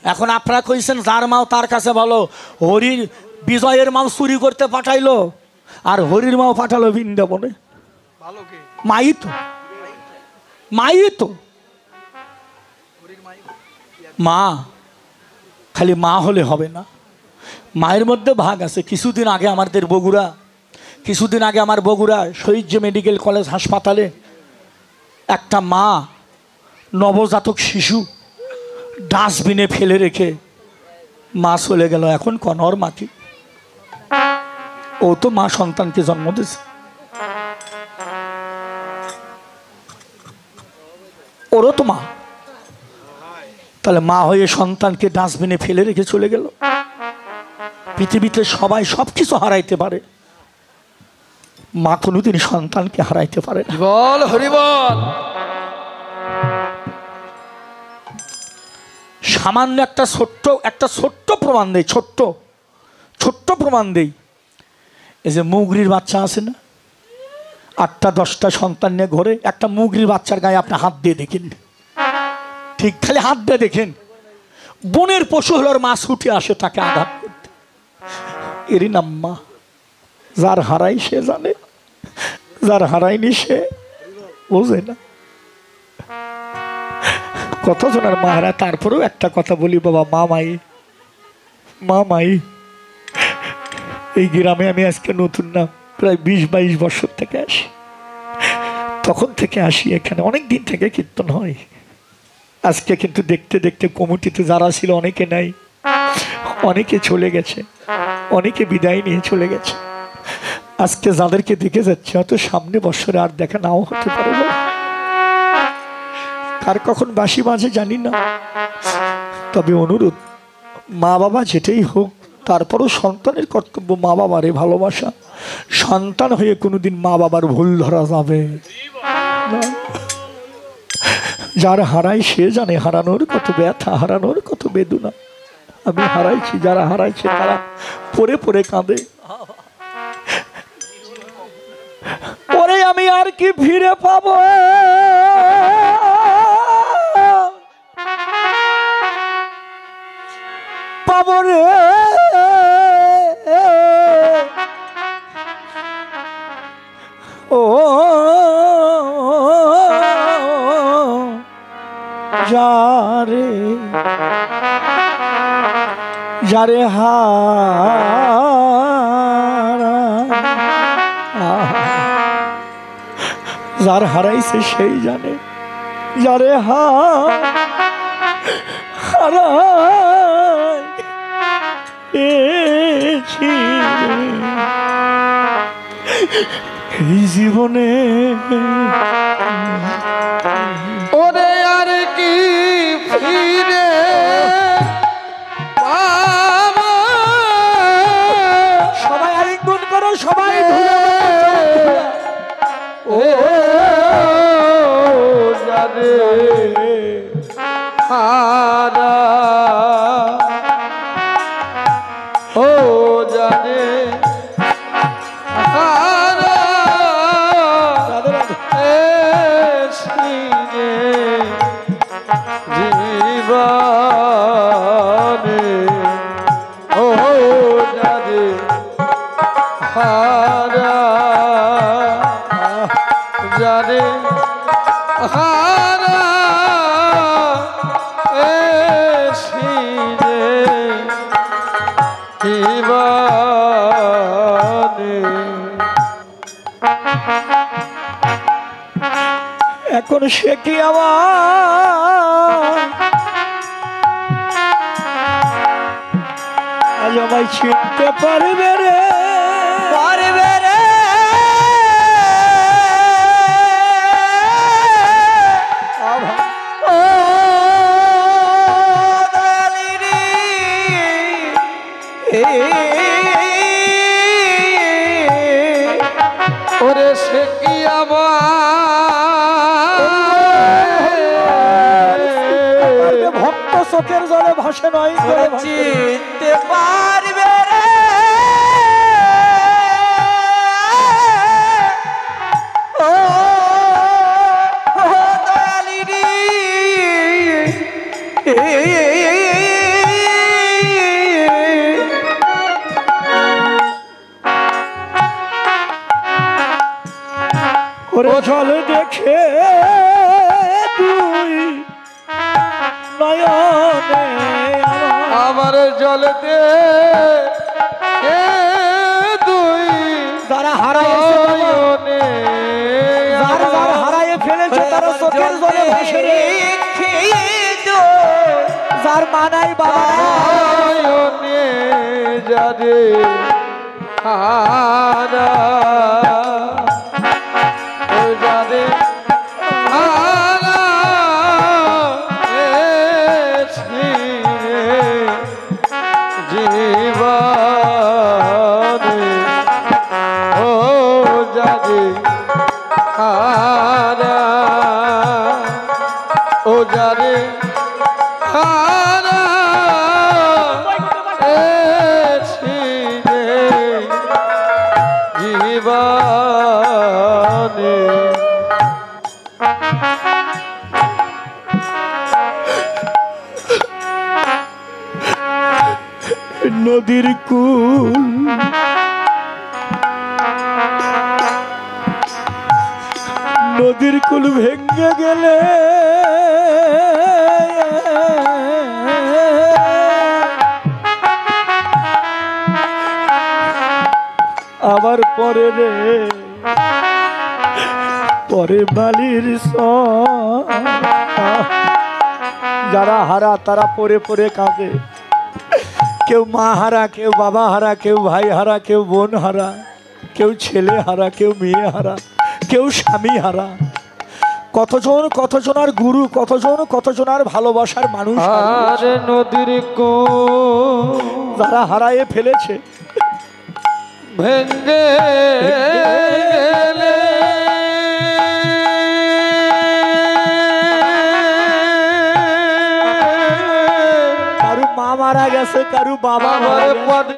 এখন আপনারা কইছেন যার মাও তার কাছে ভালো। হরির বিজয়ের মাও চুরি করতে পাঠাইলো, আর হরির মাও পাঠালো বৃন্দাবনে। মাই তো মা, খালি মা হলে হবে না, মায়ের মধ্যে ভাগ আছে। কিছুদিন আগে আমার বগুড়া শহীদ মেডিকেল কলেজ হাসপাতালে একটা মা নবজাতক শিশু ডাস্টবিনে ফেলে রেখে মা চলে গেল। এখন কনর মাটি, ও তো মা সন্তানকে জন্ম দিয়েছে, ওরও তো মা। তাহলে মা হয়ে সন্তানকে ডাস্টবিনে ফেলে রেখে চলে গেল। পৃথিবীতে সবাই সবকিছু হারাইতে পারে, মা কোনোদিন সন্তানকে হারাইতে পারে না। বল হরি বল। সামান্য একটা ছোট্ট প্রমাণ দেই, ছোট্ট প্রমাণ দেই। এই যে মুগরির বাচ্চা আছে না, 8-10টা সন্তান নিয়ে ঘরে, একটা মুগরির বাচ্চার গায়ে আপনি হাত দিয়ে দেখেন, ঠিক খালি হাত দিয়ে দেখেন, বনের পশু হলোর মা ছুটে আসে তাকে আঘাত করতে। এরই নাম মা। যার হারাই সে জানে, যার হারাইনি সে বোঝে না। কতজনের মা হারায়। তারপরেও একটা কথা বলি বাবা, মা মাই। এই গ্রামে আমি আজকে নতুন না, প্রায় 20-22 বছর থেকে আসি। তখন থেকে আসি এখানে, অনেক দিন থেকে কীর্তন হয়। আজকে কিন্তু দেখতে দেখতে কমিটিতে যারা ছিল অনেকে নাই, অনেকে চলে গেছে, অনেকে বিদায় নিয়ে চলে গেছে। আজকে যাদেরকে দেখে যাচ্ছে হয়তো সামনে বছরে আর দেখা নাও হতে পারে, কার কখন বাঁশি বাজে জানি না। তবে অনুরোধ, মা বাবা যেটাই হোক, তারপরও সন্তানের কর্তব্য মা বাবারে ভালোবাসা। সন্তান হয়ে কোনোদিন মা বাবার ভুল ধরা যাবে না। যার হারাই সে জানে হারানোর কত ব্যথা, হারানোর কত বেদনা। আমি হারাইছি, যারা হারাইছে তারা পরে পরে কাঁদে, পরে আমি আর কি ফিরে পাবো। রে ও যারে যার হারাইছে সেই জানে, যারে এই জীবনে ওরে আর কি ফিরে পাবো। সবাই আরেক গুণ করো, সবাই ও জানে হারা, ও জানে হারা এসিনে জীবনে, ও জানে হারা, জানে হারা এসিনে জীবনে। এখন সে কি আমার আজ আমায় চিনতে পারবে রে, পারবে রে। ওরে সে কি আমার ভক্ত চোখের জলে ভাসে নয়, চিনতে পারবে রে, ও দয়ালিনী ওরে জল দেখে তুই নয়নে আমার জলেতে এ দুই যারা হারাইছে নয়নে যার যার হারাইয়ে ফেলেছে তারা চোখের জলে ভাসে রে। যার মানাই বাবা নয়নে যারে হারা ও যারে হারা এছি রে জীবনে ও যারে হারা ও যারে হারা এছি রে জীবনে নদীর কুল নদীর কুল ভেঙে গেলে আবার পরে রে পরে বালির যারা হারা তারা পরে পরে কাঁদে। কেউ মা হারা, কেউ বাবা হারা, কেউ ভাই হারা, কেউ বোন হারা, কেউ ছেলে হারা, কেউ মেয়ে হারা, কেউ স্বামী হারা। কতজনার গুরু, কতজনার ভালোবাসার মানুষ আর নদীর যারা হারায়ে ফেলেছে ভেঙ্গে গেলে কারু মা মারা গেছে, কারু বাবা মারা আমার গেছে। পদ